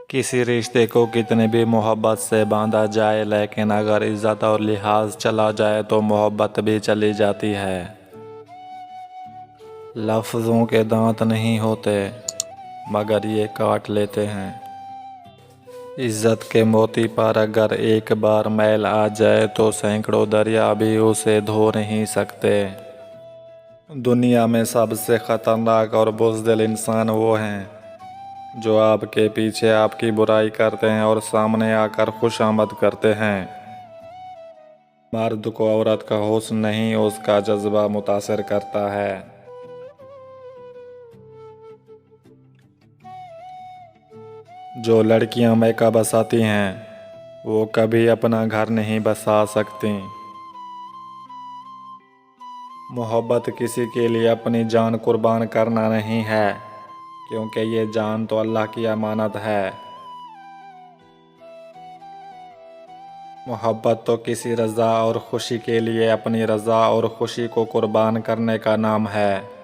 किसी रिश्ते को कितनी भी मोहब्बत से बांधा जाए, लेकिन अगर इज्जत और लिहाज चला जाए तो मोहब्बत भी चली जाती है। लफ्ज़ों के दांत नहीं होते, मगर ये काट लेते हैं। इज्जत के मोती पर अगर एक बार मैल आ जाए तो सैकड़ों दरिया भी उसे धो नहीं सकते। दुनिया में सबसे ख़तरनाक और बुज़दिल इंसान वो हैं जो आपके पीछे आपकी बुराई करते हैं और सामने आकर खुशामद करते हैं। मर्द को औरत का हुस्न नहीं, उसका जज्बा मुतासिर करता है। जो लड़कियां मैका बसाती हैं वो कभी अपना घर नहीं बसा सकती। मोहब्बत किसी के लिए अपनी जान कुर्बान करना नहीं है, क्योंकि ये जान तो अल्लाह की अमानत है। मोहब्बत तो किसी रज़ा और खुशी के लिए अपनी रज़ा और खुशी को कुर्बान करने का नाम है।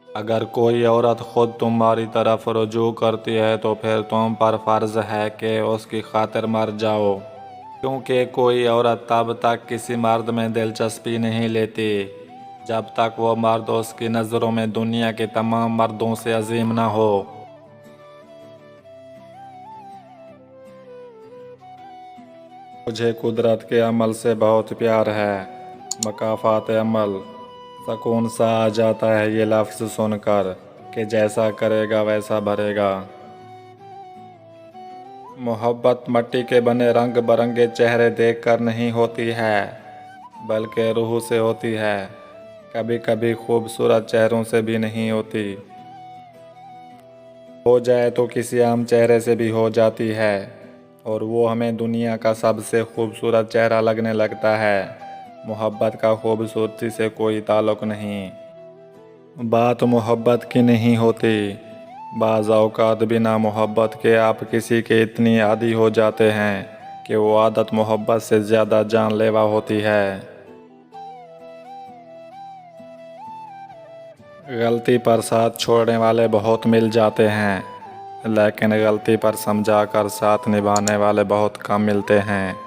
अगर कोई औरत खुद तुम्हारी तरफ रुजू करती है तो फिर तुम पर फ़र्ज़ है कि उसकी खातिर मर जाओ, क्योंकि कोई औरत तब तक किसी मर्द में दिलचस्पी नहीं लेती जब तक वो मर्द उसकी नज़रों में दुनिया के तमाम मर्दों से अजीम ना हो। मुझे कुदरत के अमल से बहुत प्यार है, मकाफ़ात अमल। सुकून सा आ जाता है ये लफ्ज़ सुनकर कि जैसा करेगा वैसा भरेगा। मोहब्बत मिट्टी के बने रंग बरंगे चेहरे देखकर नहीं होती है, बल्कि रूह से होती है। कभी कभी खूबसूरत चेहरों से भी नहीं होती, हो जाए तो किसी आम चेहरे से भी हो जाती है, और वो हमें दुनिया का सबसे खूबसूरत चेहरा लगने लगता है। मोहब्बत का खूबसूरती से कोई ताल्लुक़ नहीं। बात मोहब्बत की नहीं होती। बाज़ औक़ात बिना मोहब्बत के आप किसी के इतनी आदी हो जाते हैं कि वो आदत मोहब्बत से ज़्यादा जानलेवा होती है। गलती पर साथ छोड़ने वाले बहुत मिल जाते हैं, लेकिन गलती पर समझा कर साथ निभाने वाले बहुत कम मिलते हैं।